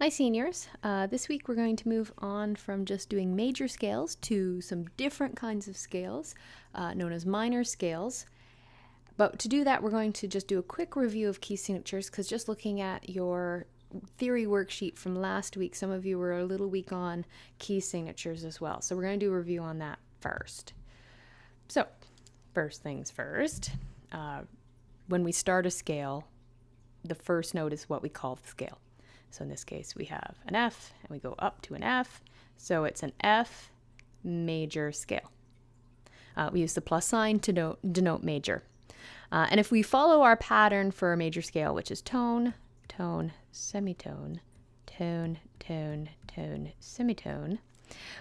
Hi seniors. This week we're going to move on from just doing major scales to some different kinds of scales known as minor scales. But to do that we're going to just do a quick review of key signatures because just looking at your theory worksheet from last week, some of you were a little weak on key signatures as well. So we're going to do a review on that first. So first things first, when we start a scale, the first note is what we call the scale. So in this case, we have an F and we go up to an F. So it's an F major scale. We use the plus sign to denote major. And if we follow our pattern for a major scale, which is tone, tone, semitone, tone, tone, tone, semitone,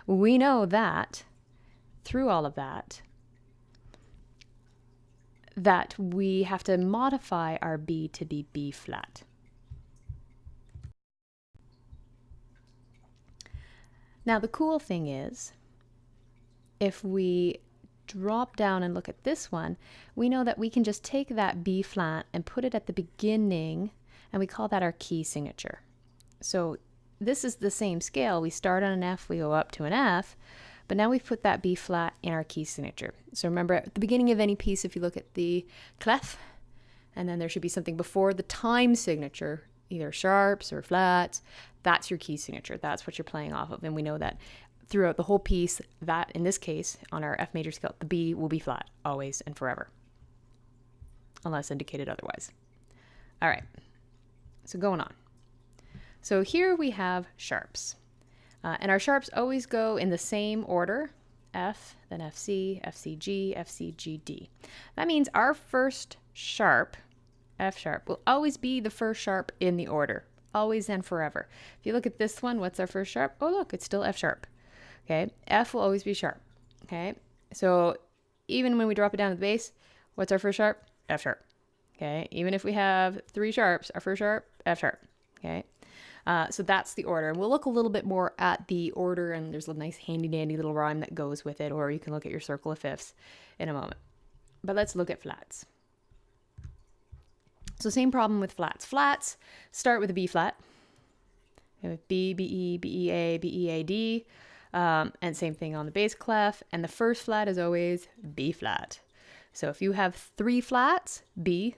we know that through all of that we have to modify our B to be B flat. Now the cool thing is, if we drop down and look at this one, we know that we can just take that B flat and put it at the beginning, and we call that our key signature. So this is the same scale. We start on an F, we go up to an F, but now we've put that B flat in our key signature. So remember, at the beginning of any piece, if you look at the clef, and then there should be something before the time signature, either sharps or flats, that's your key signature. That's what you're playing off of. And we know that throughout the whole piece, that in this case, on our F major scale, the B will be flat, always and forever, unless indicated otherwise. All right, so going on. So here we have sharps. And our sharps always go in the same order, F, then FC, FCG, FCGD. That means our first sharp, F sharp, will always be the first sharp in the order, always and forever. If you look at this one, what's our first sharp? Oh, look, it's still F sharp. Okay, F will always be sharp. Okay, so even when we drop it down to the bass, what's our first sharp? F sharp. Okay, even if we have three sharps, our first sharp, F sharp. Okay, so that's the order. And we'll look a little bit more at the order, and there's a nice handy dandy little rhyme that goes with it, or you can look at your circle of fifths in a moment. But let's look at flats. So same problem with flats. Flats start with a B flat. We have B, B, E, B, E, A, B, E, A, D. And same thing on the bass clef. And the first flat is always B flat. So if you have three flats, B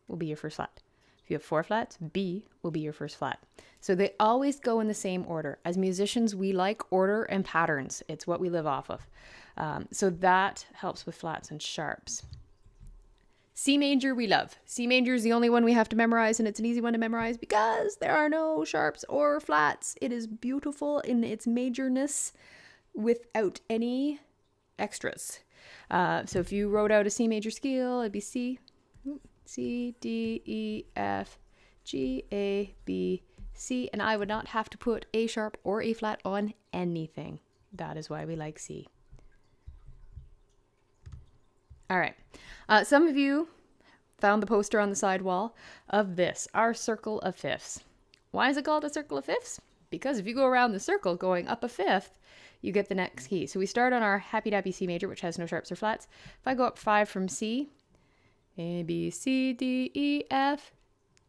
will be your first flat. If you have four flats, B will be your first flat. So they always go in the same order. As musicians, we like order and patterns. It's what we live off of. So that helps with flats and sharps. C major we love. C major is the only one we have to memorize, and it's an easy one to memorize because there are no sharps or flats. It is beautiful in its majorness without any extras. So if you wrote out a C major scale, it'd be C, C, D, E, F, G, A, B, C, and I would not have to put A sharp or A flat on anything. That is why we like C. All right. Some of you found the poster on the side wall of this, our circle of fifths. Why is it called a circle of fifths? Because if you go around the circle going up a fifth, you get the next key. So we start on our happy dappy C major, which has no sharps or flats. If I go up 5 from C, A, B, C, D, E, F,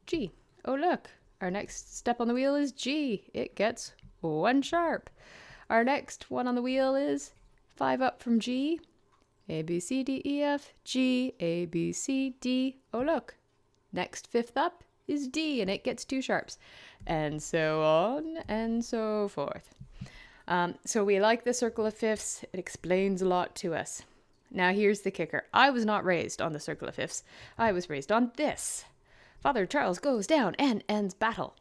G. Oh, look, our next step on the wheel is G. It gets 1 sharp. Our next one on the wheel is 5 up from G. A, B, C, D, E, F, G, A, B, C, D. Oh, look. Next fifth up is D, and it gets 2 sharps. And so on and so forth. So we like the circle of fifths. It explains a lot to us. Now, here's the kicker. I was not raised on the circle of fifths. I was raised on this. Father Charles goes down and ends battle.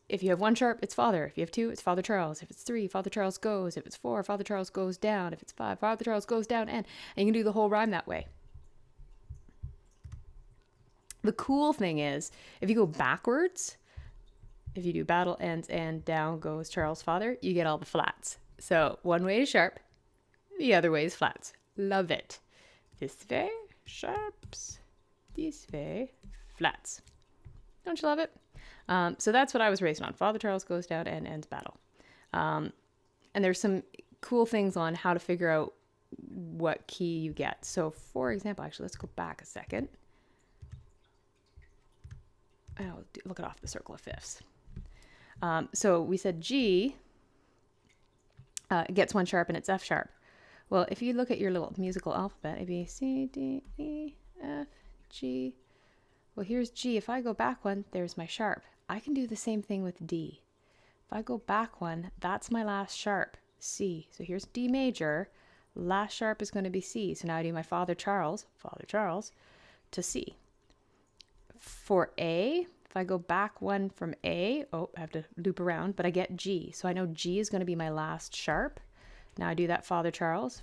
If you have 1 sharp, it's Father. If you have 2, it's Father Charles. If it's 3, Father Charles goes. If it's 4, Father Charles goes down. If it's 5, Father Charles goes down and you can do the whole rhyme that way. The cool thing is, if you go backwards, if you do battle ends and down goes Charles Father, you get all the flats. So one way is sharp, the other way is flats. Love it. This way, sharps. This way, flats. Don't you love it? So that's what I was raised on. Father Charles goes down and ends battle. And there's some cool things on how to figure out what key you get. So for example, actually, let's go back a second. I'll look it off the circle of fifths. So we said G gets 1 sharp and it's F sharp. Well, if you look at your little musical alphabet, A, B, C, D, E, F, G. Well, here's G. If I go back 1, there's my sharp. I can do the same thing with D. If I go back 1, that's my last sharp, C. So here's D major. Last sharp is going to be C. So now I do my Father Charles, to C. For A, if I go back 1 from A, I have to loop around, but I get G. So I know G is going to be my last sharp. Now I do that Father Charles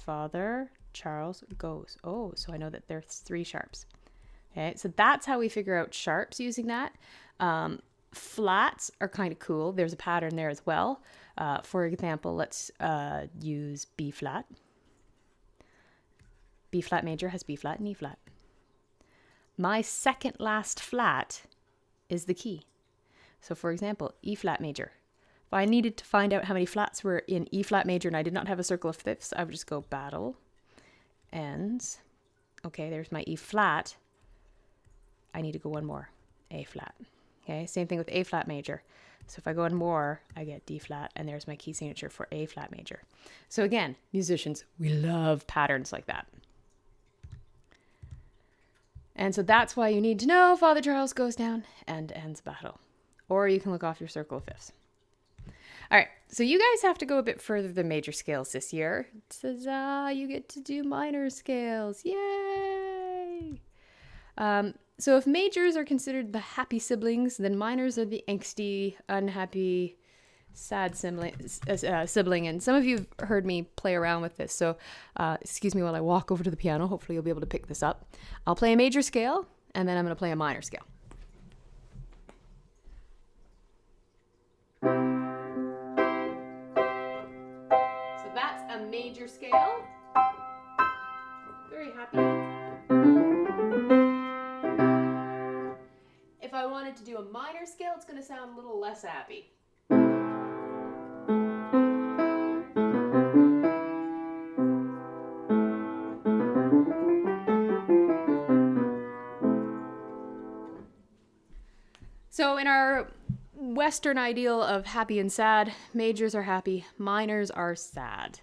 goes. Oh, so I know that there's 3 sharps. Okay, so that's how we figure out sharps using that. Flats are kind of cool. There's a pattern there as well. For example, let's use B flat. B flat major has B flat and E flat. My second last flat is the key. So for example, E flat major. If I needed to find out how many flats were in E flat major and I did not have a circle of fifths, I would just go battle, ends. Okay, there's my E flat. I need to go 1 more, A flat. Okay, same thing with A flat major. So if I go 1 more, I get D flat, and there's my key signature for A flat major. So again, musicians, we love patterns like that. And so that's why you need to know Father Charles goes down and ends battle. Or you can look off your circle of fifths. All right, so you guys have to go a bit further than major scales this year. It says, you get to do minor scales. Yay! So if majors are considered the happy siblings, then minors are the angsty, unhappy, sad sibling. And some of you have heard me play around with this. So excuse me while I walk over to the piano. Hopefully you'll be able to pick this up. I'll play a major scale, and then I'm going to play a minor scale. So that's a major scale. Very happy. If I wanted to do a minor scale, it's going to sound a little less happy. So in our Western ideal of happy and sad, majors are happy, minors are sad.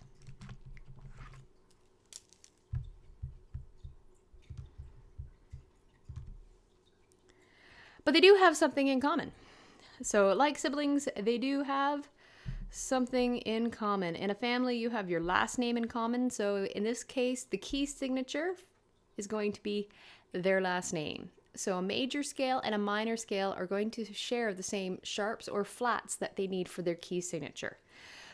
But they do have something in common. So like siblings, they do have something in common. In a family, you have your last name in common. So in this case, the key signature is going to be their last name. So a major scale and a minor scale are going to share the same sharps or flats that they need for their key signature.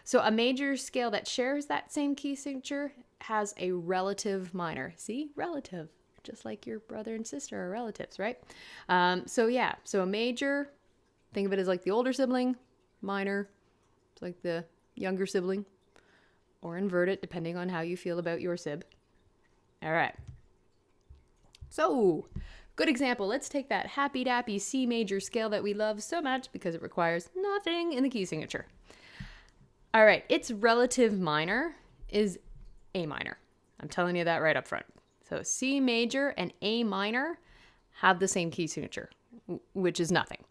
So a major scale that shares that same key signature has a relative minor. See, relative. Just like your brother and sister are relatives, right? So a major, think of it as like the older sibling. Minor, it's like the younger sibling. Or invert it, depending on how you feel about your sib. All right. So, good example. Let's take that happy-dappy C major scale that we love so much because it requires nothing in the key signature. All right, its relative minor is A minor. I'm telling you that right up front. So C major and A minor have the same key signature, which is nothing.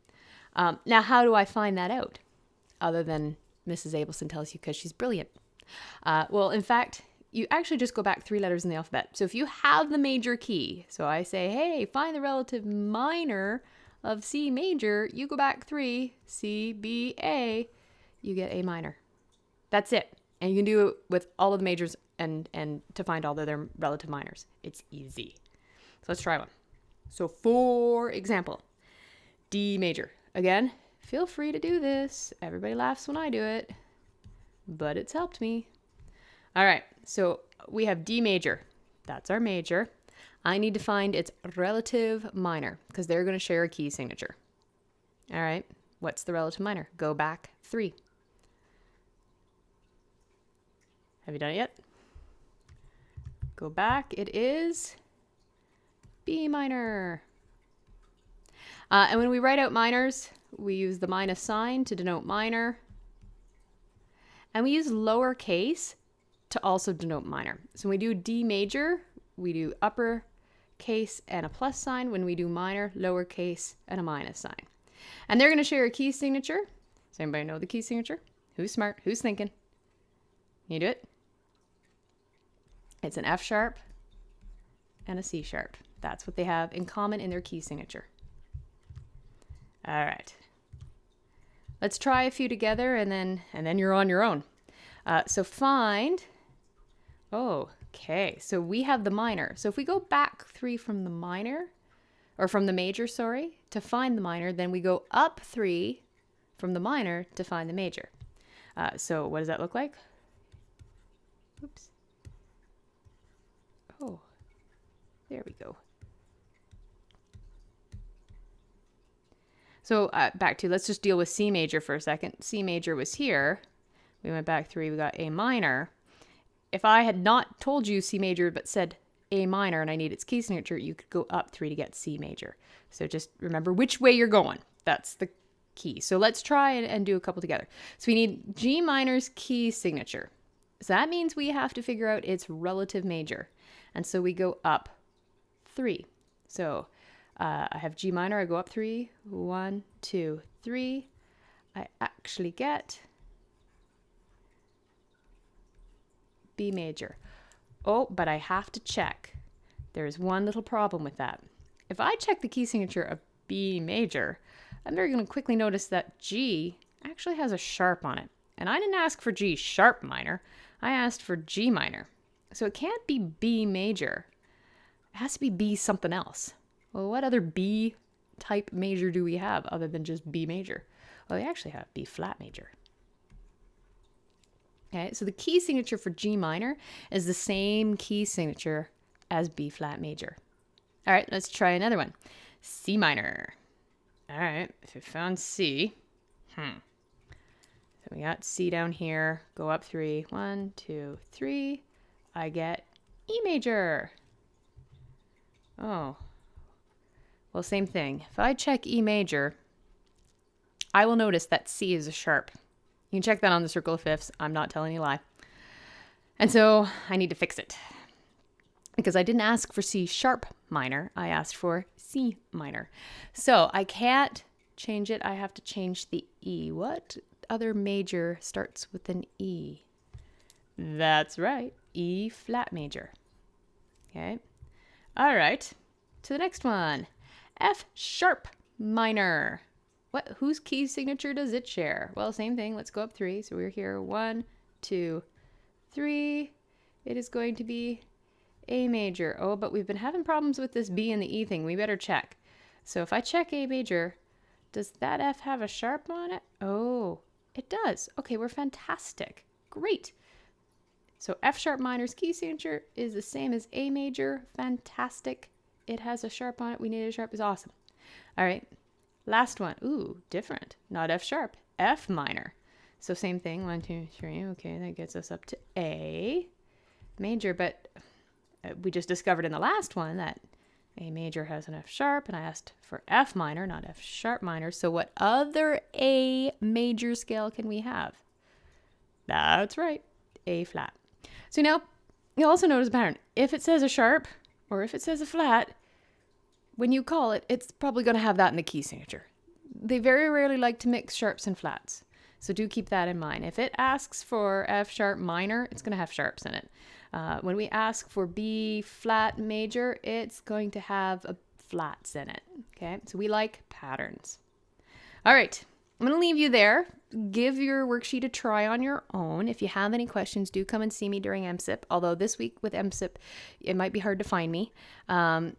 Now, how do I find that out? Other than Mrs. Abelson tells you because she's brilliant. Well, in fact, you actually just go back 3 letters in the alphabet. So if you have the major key, so I say, hey, find the relative minor of C major, you go back 3, C, B, A, you get A minor. That's it. And you can do it with all of the majors and to find all of their relative minors. It's easy. So let's try one. So for example, D major. Again, feel free to do this. Everybody laughs when I do it, but it's helped me. All right, so we have D major. That's our major. I need to find its relative minor because they're going to share a key signature. All right, what's the relative minor? Go back 3. Have you done it yet? Go back. It is B minor. And when we write out minors, we use the minus sign to denote minor. And we use lowercase to also denote minor. So when we do D major, we do uppercase and a plus sign. When we do minor, lowercase and a minus sign. And they're going to share a key signature. Does anybody know the key signature? Who's smart? Who's thinking? You do it? It's an F sharp and a C sharp. That's what they have in common in their key signature. All right. Let's try a few together and then you're on your own. So find, okay, so we have the minor. So if we go back 3 from the minor, or from the major, sorry, to find the minor, then we go up 3 from the minor to find the major. So what does that look like? Oops. Oh, there we go. So back to, let's just deal with C major for a second. C major was here. We went back 3, we got A minor. If I had not told you C major, but said A minor and I need its key signature, you could go up 3 to get C major. So just remember which way you're going. That's the key. So let's try and do a couple together. So we need G minor's key signature. So that means we have to figure out its relative major. And so we go up 3. So I have G minor, I go up 3, 1, 2, 3. I actually get B major. Oh, but I have to check. There's one little problem with that. If I check the key signature of B major, I'm very going to quickly notice that G actually has a sharp on it. And I didn't ask for G sharp minor, I asked for G minor. So it can't be B major. It has to be B something else. Well, what other B type major do we have other than just B major? Well, they actually have B flat major. Okay, so the key signature for G minor is the same key signature as B flat major. All right, let's try another one. C minor. All right, if we found C, so we got C down here, go up 3, 1, 2, 3. I get E major. Oh, well, same thing. If I check E major, I will notice that C is a sharp. You can check that on the circle of fifths. I'm not telling you a lie. And so I need to fix it. Because I didn't ask for C sharp minor. I asked for C minor. So I can't change it. I have to change the E. What other major starts with an E? That's right. E flat major. Okay. All right. To the next one. F sharp minor. Whose key signature does it share? Well, same thing. Let's go up 3. So we're here. 1, 2, 3. It is going to be A major. Oh, but we've been having problems with this B and the E thing. We better check. So if I check A major, does that F have a sharp on it? Oh, it does. Okay, we're fantastic. Great. So F sharp minor's key signature is the same as A major. Fantastic. It has a sharp on it. We need a sharp. Is awesome. All right. Last one. Ooh, different. Not F sharp. F minor. So same thing. 1, 2, 3. Okay, that gets us up to A major. But we just discovered in the last one that A major has an F sharp. And I asked for F minor, not F sharp minor. So what other A major scale can we have? That's right. A flat. So now you'll also notice a pattern. If it says a sharp or if it says a flat, when you call it, it's probably going to have that in the key signature. They very rarely like to mix sharps and flats. So do keep that in mind. If it asks for F sharp minor, it's going to have sharps in it. When we ask for B flat major, it's going to have flats in it. Okay, so we like patterns. All right, I'm going to leave you there. Give your worksheet a try on your own. If you have any questions, do come and see me during MSIP. Although this week with MSIP, it might be hard to find me.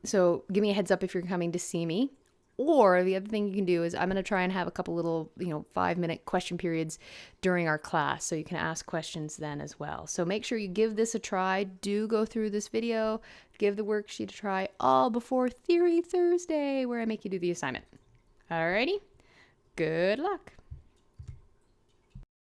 So give me a heads up if you're coming to see me. Or the other thing you can do is I'm going to try and have a couple little, 5-minute question periods during our class. So you can ask questions then as well. So make sure you give this a try. Do go through this video. Give the worksheet a try all before Theory Thursday, where I make you do the assignment. Alrighty. Good luck.